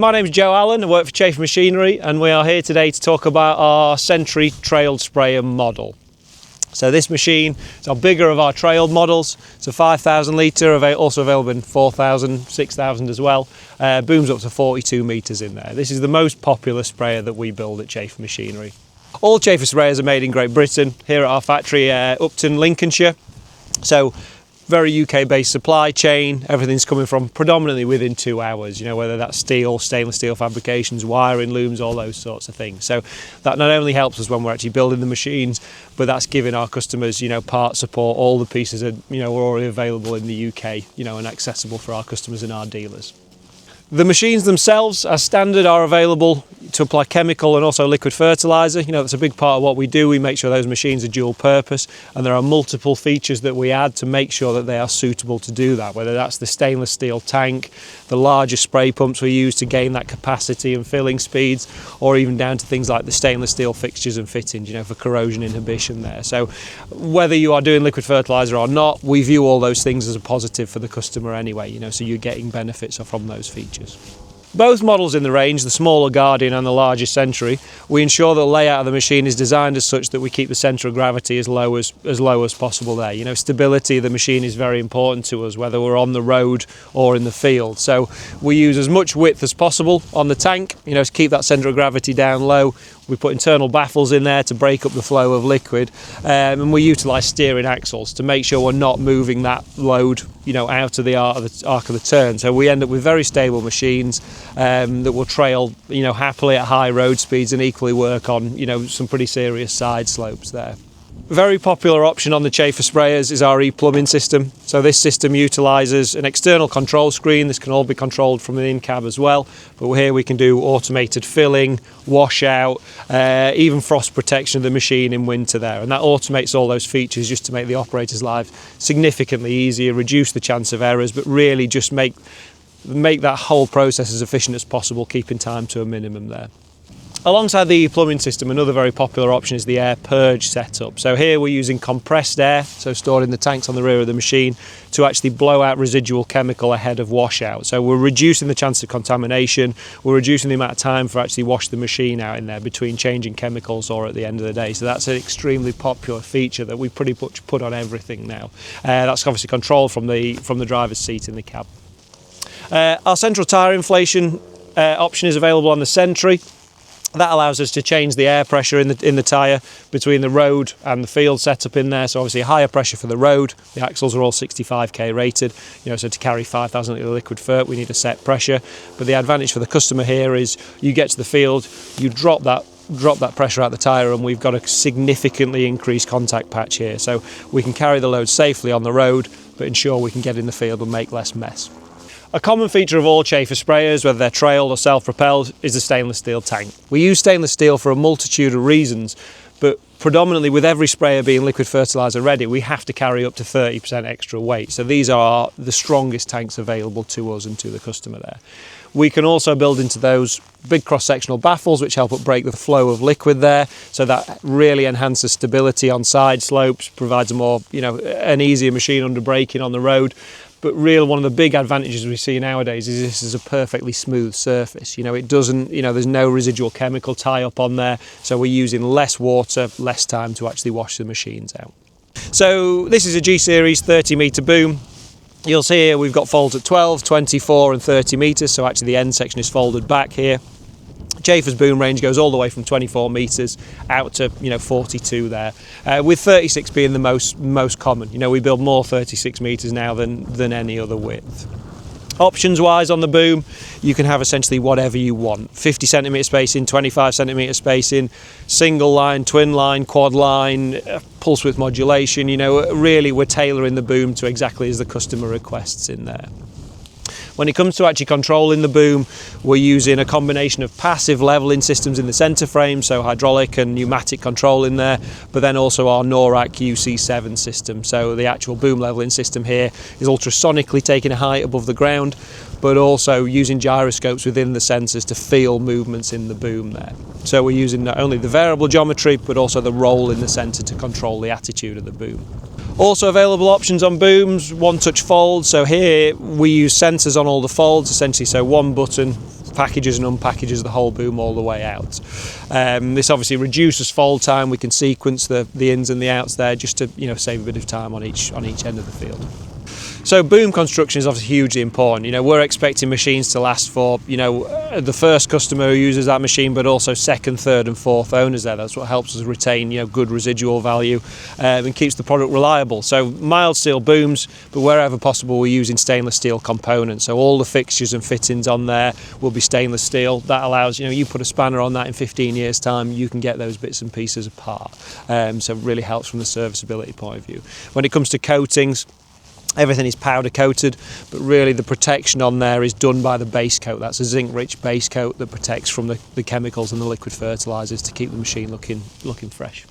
My name is Joe Allen, I work for Chafer Machinery, and we are here today to talk about our Sentry trailed sprayer model. So this machine is our bigger of our trailed models. It's a 5,000 litre, also available in 4,000, 6,000 as well. Booms up to 42 metres in there. This is the most popular sprayer that we build at Chafer Machinery. All Chafer sprayers are made in Great Britain, here at our factory, Upton, Lincolnshire. So very UK-based supply chain, everything's coming from predominantly within 2 hours, you know, whether that's steel, stainless steel fabrications, wiring, looms, all those sorts of things. So that not only helps us when we're actually building the machines, but that's giving our customers, you know, part support, all the pieces are, you know, are already available in the UK, you know, and accessible for our customers and our dealers. The machines themselves, as standard, are available to apply chemical and also liquid fertiliser. You know, that's a big part of what we do. We make sure those machines are dual purpose, and there are multiple features that we add to make sure that they are suitable to do that, whether that's the stainless steel tank, the larger spray pumps we use to gain that capacity and filling speeds, or even down to things like the stainless steel fixtures and fittings, you know, for corrosion inhibition there. So whether you are doing liquid fertiliser or not, we view all those things as a positive for the customer anyway, you know, so you're getting benefits from those features. Both models in the range, the smaller Guardian and the larger Sentry, we ensure that the layout of the machine is designed as such that we keep the centre of gravity as low as possible there. You know, stability of the machine is very important to us, whether we're on the road or in the field. So we use as much width as possible on the tank, you know, to keep that centre of gravity down low. We put internal baffles in there to break up the flow of liquid, and we utilise steering axles to make sure we're not moving that load, you know, out of the arc of the turn. So we end up with very stable machines that will trail, you know, happily at high road speeds and equally work on, you know, some pretty serious side slopes there. A very popular option on the Chafer sprayers is our ePlumbing system. So this system utilises an external control screen. This can all be controlled from the in-cab as well, but here we can do automated filling, washout, even frost protection of the machine in winter there, and that automates all those features just to make the operator's life significantly easier, reduce the chance of errors, but really just make that whole process as efficient as possible, keeping time to a minimum there. Alongside the plumbing system, another very popular option is the air purge setup. So here we're using compressed air, so stored in the tanks on the rear of the machine, to actually blow out residual chemical ahead of washout. So we're reducing the chance of contamination, we're reducing the amount of time for actually wash the machine out in there between changing chemicals or at the end of the day. So that's an extremely popular feature that we pretty much put on everything now. That's obviously controlled from the driver's seat in the cab. Our central tyre inflation option is available on the Sentry. That allows us to change the air pressure in the tyre between the road and the field setup in there. So obviously higher pressure for the road. The axles are all 65k rated, you know, so to carry 5,000 litre liquid fert we need a set pressure. But the advantage for the customer here is you get to the field, you drop that pressure out the tyre, and we've got a significantly increased contact patch here. So we can carry the load safely on the road, but ensure we can get in the field and make less mess. A common feature of all Chafer sprayers, whether they're trailed or self-propelled, is the stainless steel tank. We use stainless steel for a multitude of reasons, but predominantly with every sprayer being liquid fertiliser ready, we have to carry up to 30% extra weight. So these are the strongest tanks available to us and to the customer there. We can also build into those big cross-sectional baffles which help break the flow of liquid there, so that really enhances stability on side slopes, provides a more, you know, an easier machine under braking on the road. But one of the big advantages we see nowadays is this is a perfectly smooth surface. You know, it doesn't, you know, there's no residual chemical tie-up on there, so we're using less water, less time to actually wash the machines out. So this is a G-Series 30-metre boom. You'll see here we've got folds at 12, 24 and 30 metres, so actually the end section is folded back here. Chafer's boom range goes all the way from 24 metres out to, you know, 42 there, with 36 being the most common. You know, we build more 36 metres now than any other width. Options wise on the boom, you can have essentially whatever you want. 50 centimetre spacing, 25 centimetre spacing, single line, twin line, quad line, pulse width modulation. You know, really we're tailoring the boom to exactly as the customer requests in there. When it comes to actually controlling the boom, we're using a combination of passive levelling systems in the centre frame, so hydraulic and pneumatic control in there, but then also our NORAC UC7 system. So the actual boom levelling system here is ultrasonically taking a height above the ground, but also using gyroscopes within the sensors to feel movements in the boom there. So we're using not only the variable geometry, but also the roll in the centre to control the attitude of the boom. Also available options on booms, one touch fold. So here we use sensors on all the folds essentially, so one button packages and unpackages the whole boom all the way out. This obviously reduces fold time. We can sequence the ins and the outs there, just to save a bit of time on each end of the field. So boom construction is obviously hugely important. We're expecting machines to last for the first customer who uses that machine, but also second, third and fourth owners there. That's what helps us retain good residual value and keeps the product reliable. So mild steel booms, but wherever possible we're using stainless steel components. So all the fixtures and fittings on there will be stainless steel. That allows, you put a spanner on that in 15 years time, you can get those bits and pieces apart. So it really helps from the serviceability point of view. When it comes to coatings, everything is powder coated, but really the protection on there is done by the base coat. That's a zinc rich base coat that protects from the chemicals and the liquid fertilisers to keep the machine looking fresh.